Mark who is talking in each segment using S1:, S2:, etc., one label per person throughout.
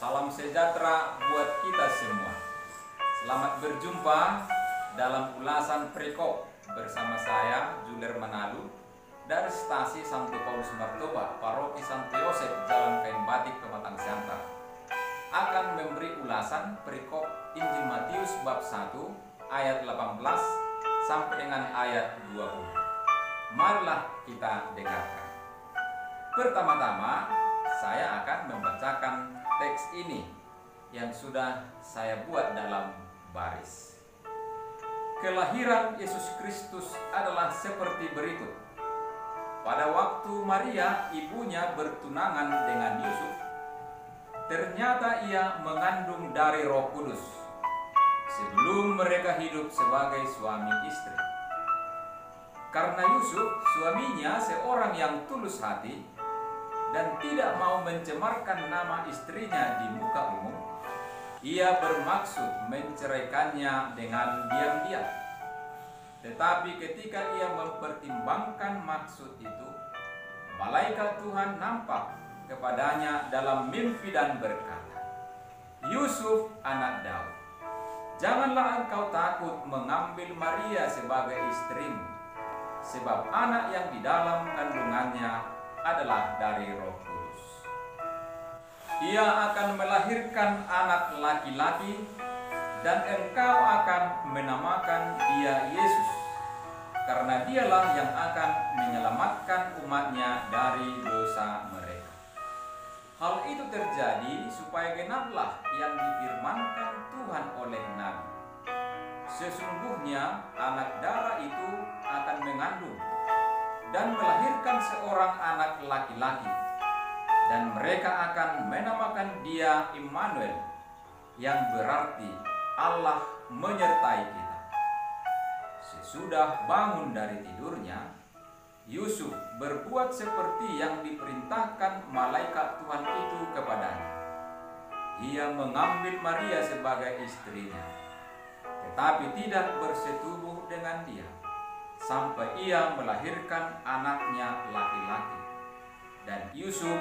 S1: Salam sejahtera buat kita semua. Selamat berjumpa dalam ulasan Perikop bersama saya Juler Manalu dari Stasi Santo Paulus Martoba, Paroki Santo Yosef, Jalan Kain Batik, Pematang Siantar. Akan memberi ulasan Perikop Injil Matius bab 1 ayat 18 sampai dengan ayat 20. Marilah kita dengarkan. Pertama-tama saya akan membacakan teks ini yang sudah saya buat dalam baris. Kelahiran Yesus Kristus adalah seperti berikut. Pada waktu Maria ibunya bertunangan dengan Yusuf, ternyata ia mengandung dari Roh Kudus sebelum mereka hidup sebagai suami istri. Karena Yusuf suaminya seorang yang tulus hati dan tidak mau mencemarkan nama istrinya di muka umum, ia bermaksud menceraikannya dengan diam-diam. Tetapi ketika ia mempertimbangkan maksud itu, malaikat Tuhan nampak kepadanya dalam mimpi dan berkata, "Yusuf, anak Daud, janganlah engkau takut mengambil Maria sebagai istrimu, sebab anak yang di dalam kandungannya adalah dari Roh Kudus. Ia akan melahirkan anak laki-laki dan engkau akan menamakan dia Yesus, karena dialah yang akan menyelamatkan umatnya dari dosa mereka." Hal itu terjadi supaya genaplah yang difirmankan Tuhan oleh Nabi. Sesungguhnya anak darah itu akan mengandung dan melahirkan seorang anak laki-laki, dan mereka akan menamakan dia Immanuel, yang berarti Allah menyertai kita. Sesudah bangun dari tidurnya, Yusuf berbuat seperti yang diperintahkan malaikat Tuhan itu kepadanya. Ia mengambil Maria sebagai istrinya, tetapi tidak bersetubuh dengan dia sampai ia melahirkan anaknya laki-laki, dan Yusuf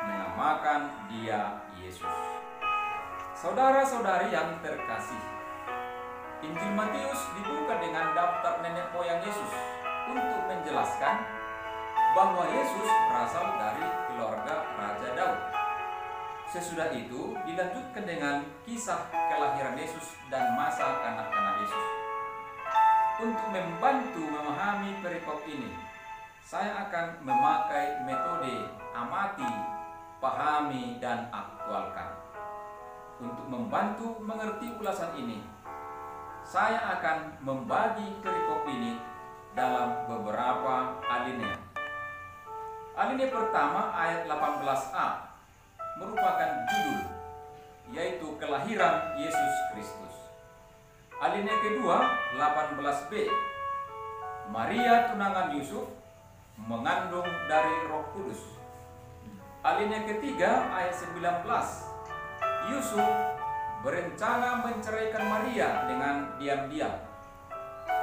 S1: menamakan dia Yesus. Saudara-saudari yang terkasih, Injil Matius dibuka dengan daftar nenek moyang Yesus untuk menjelaskan bahwa Yesus berasal dari keluarga Raja Daud. Sesudah itu dilanjutkan dengan kisah kelahiran Yesus dan masa kanak-kanak Yesus. Untuk membantu memahami perikop ini, saya akan memakai metode amati, pahami, dan aktualkan. Untuk membantu mengerti ulasan ini, saya akan membagi perikop ini dalam beberapa alinea. Alinea pertama ayat 18a merupakan judul, yaitu kelahiran Yesus Kristus. Alinea kedua 18b, Maria tunangan Yusuf mengandung dari Roh Kudus. Alinea ketiga ayat 19, Yusuf berencana menceraikan Maria dengan diam-diam.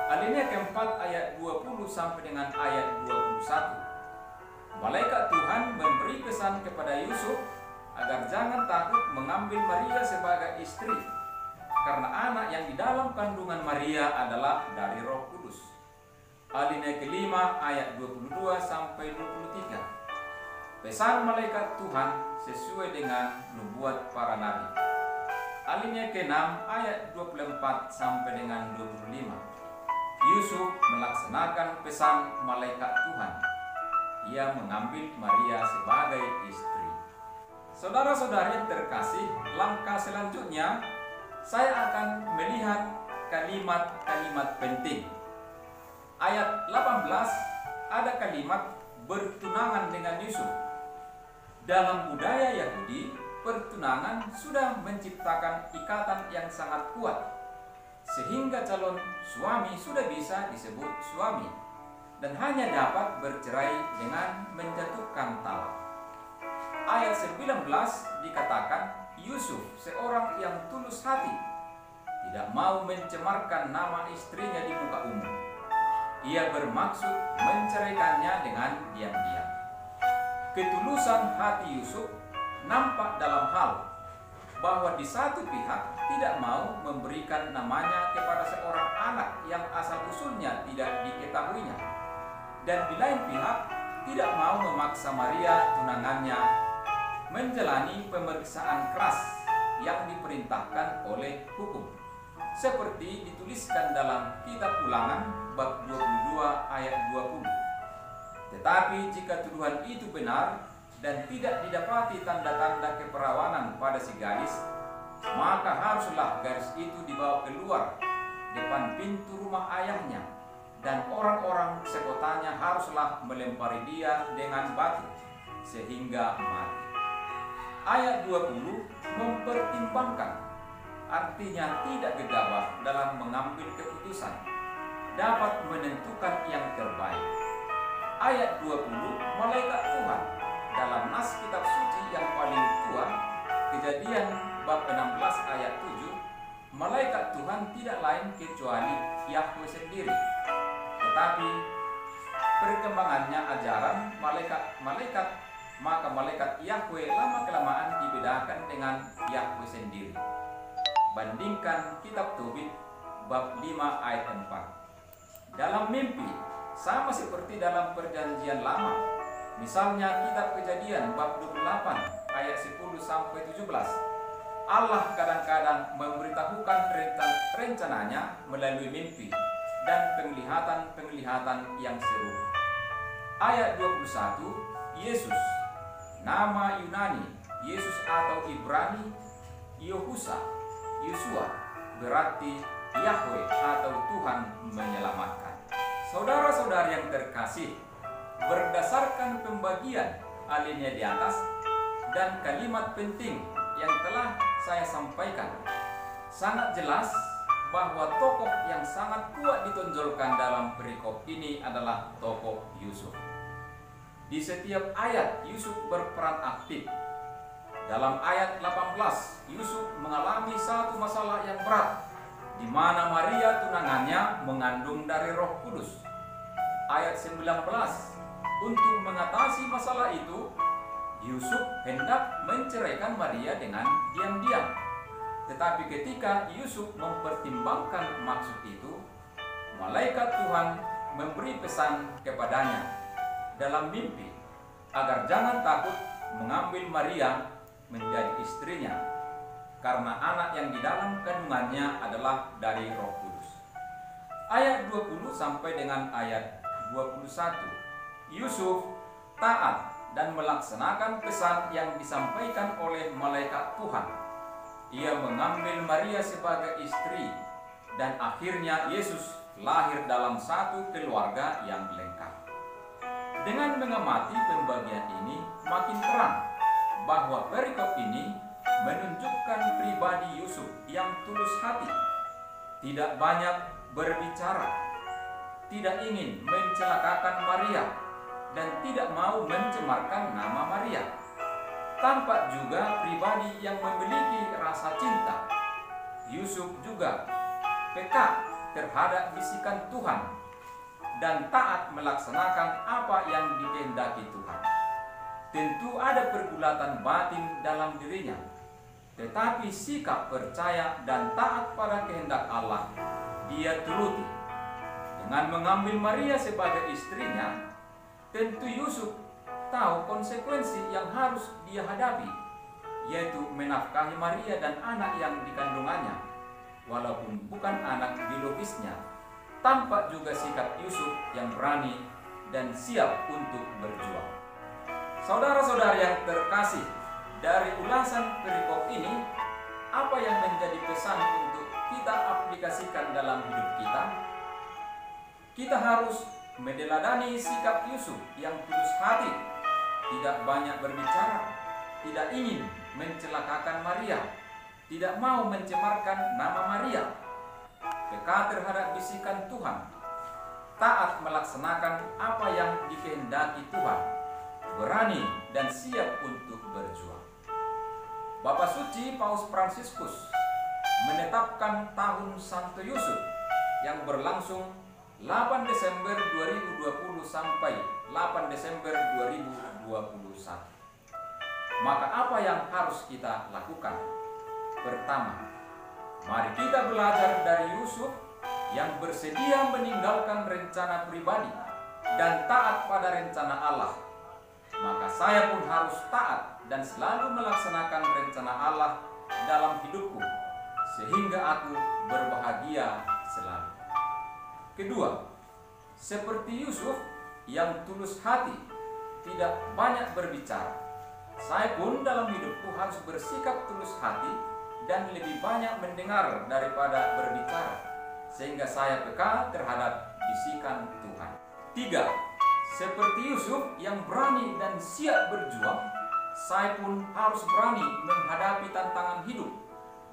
S1: Alinea keempat ayat 20 sampai dengan ayat 21, malaikat Tuhan memberi pesan kepada Yusuf agar jangan takut mengambil Maria sebagai istri, karena anak yang di dalam kandungan Maria adalah dari Roh Kudus. Alinea kelima ayat 22 sampai 23, pesan malaikat Tuhan sesuai dengan nubuat para nabi. Alinea ke-6 ayat 24 sampai dengan 25, Yusuf melaksanakan pesan malaikat Tuhan. Ia mengambil Maria sebagai istri. Saudara-saudari yang terkasih, langkah selanjutnya saya akan melihat kalimat-kalimat penting. Ayat 18 ada kalimat bertunangan dengan Yusuf. Dalam budaya Yahudi, pertunangan sudah menciptakan ikatan yang sangat kuat, sehingga calon suami sudah bisa disebut suami dan hanya dapat bercerai dengan menjatuhkan talak. Ayat 19 dikatakan Yusuf seorang yang tulus hati, tidak mau mencemarkan nama istrinya di muka umum. Ia bermaksud menceraikannya dengan diam-diam. Ketulusan hati Yusuf nampak dalam hal bahwa di satu pihak tidak mau memberikan namanya kepada seorang anak yang asal-usulnya tidak diketahuinya, dan di lain pihak tidak mau memaksa Maria tunangannya menjalani pemeriksaan keras yang diperintahkan oleh hukum, seperti dituliskan dalam kitab Ulangan bab 22 ayat 20. Tetapi jika tuduhan itu benar dan tidak didapati tanda-tanda keperawanan pada si gadis, maka haruslah gadis itu dibawa keluar depan pintu rumah ayahnya, dan orang-orang sekotanya haruslah melempari dia dengan batu sehingga mati. Ayat 20 mempertimbangkan, artinya tidak gegabah dalam mengambil keputusan, dapat menentukan yang terbaik. Ayat 20, malaikat Tuhan dalam nas kitab suci yang paling tua, Kejadian bab 16 ayat 7, malaikat Tuhan tidak lain kecuali Yahweh sendiri. Tetapi perkembangannya ajaran malaikat, maka malaikat Yahweh lama-kelamaan dibedakan dengan Yahweh sendiri. Bandingkan kitab Tobit bab 5 ayat 4. Dalam mimpi, sama seperti dalam perjanjian lama, misalnya kitab Kejadian bab 28 ayat 10 sampai 17, Allah kadang-kadang memberitahukan rencananya melalui mimpi dan penglihatan-penglihatan yang serupa. Ayat 21, Yesus, nama Yunani Yesus atau Ibrani Yosua, berarti Yahweh atau Tuhan menyelamatkan. Saudara-saudari yang terkasih, berdasarkan pembagian alinea di atas dan kalimat penting yang telah saya sampaikan, sangat jelas bahwa tokoh yang sangat kuat ditonjolkan dalam perikop ini adalah tokoh Yusuf. Di setiap ayat Yusuf berperan aktif. Dalam ayat 18, Yusuf mengalami satu masalah yang berat, di mana Maria tunangannya mengandung dari Roh Kudus. Ayat 19, untuk mengatasi masalah itu, Yusuf hendak menceraikan Maria dengan diam-diam. Tetapi ketika Yusuf mempertimbangkan maksud itu, malaikat Tuhan memberi pesan kepadanya dalam mimpi agar jangan takut mengambil Maria menjadi istrinya, karena anak yang di dalam kandungannya adalah dari Roh Kudus. Ayat 20 sampai dengan ayat 21, Yusuf taat dan melaksanakan pesan yang disampaikan oleh malaikat Tuhan. Ia mengambil Maria sebagai istri, dan akhirnya Yesus lahir dalam satu keluarga yang lengkap. Dengan mengamati pembagian ini, makin terang bahwa perikop ini menunjukkan pribadi Yusuf yang tulus hati, tidak banyak berbicara, tidak ingin mencelakakan Maria, dan tidak mau mencemarkan nama Maria. Tampak juga pribadi yang memiliki rasa cinta. Yusuf juga peka terhadap bisikan Tuhan dan taat melaksanakan apa yang dikehendaki Tuhan. Tentu ada pergulatan batin dalam dirinya, tetapi sikap percaya dan taat pada kehendak Allah dia turuti. Dengan mengambil Maria sebagai istrinya, tentu Yusuf tahu konsekuensi yang harus dia hadapi, yaitu menafkahi Maria dan anak yang dikandungannya, walaupun bukan anak biologisnya. Tampak juga sikap Yusuf yang berani dan siap untuk berjuang. Saudara-saudara yang terkasih, dari ulasan perikop ini, apa yang menjadi pesan untuk kita aplikasikan dalam hidup kita? Kita harus meneladani sikap Yusuf yang tulus hati, tidak banyak berbicara, tidak ingin mencelakakan Maria, tidak mau mencemarkan nama Maria, peka terhadap bisikan Tuhan, taat melaksanakan apa yang dikehendaki Tuhan, berani dan siap untuk berjuang. Bapak Suci Paus Fransiskus menetapkan tahun Santo Yusuf yang berlangsung 8 Desember 2020 sampai 8 Desember 2021. Maka apa yang harus kita lakukan? Pertama, mari kita belajar dari Yusuf yang bersedia meninggalkan rencana pribadi dan taat pada rencana Allah. Maka saya pun harus taat dan selalu melaksanakan rencana Allah dalam hidupku, sehingga aku berbahagia selalu. Kedua, seperti Yusuf yang tulus hati, tidak banyak berbicara, saya pun dalam hidupku harus bersikap tulus hati dan lebih banyak mendengar daripada berbicara, sehingga saya peka terhadap bisikan Tuhan. Tiga, seperti Yusuf yang berani dan siap berjuang, saya pun harus berani menghadapi tantangan hidup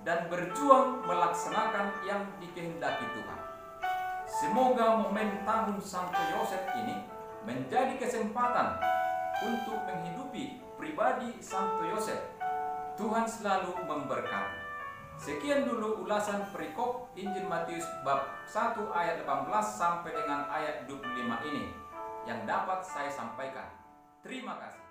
S1: dan berjuang melaksanakan yang dikehendaki Tuhan. Semoga momen tahun Santo Yosef ini menjadi kesempatan untuk menghidupi pribadi Santo Yosef. Tuhan selalu memberkati. Sekian dulu ulasan perikop Injil Matius bab 1 ayat 18 sampai dengan ayat 25 ini yang dapat saya sampaikan. Terima kasih.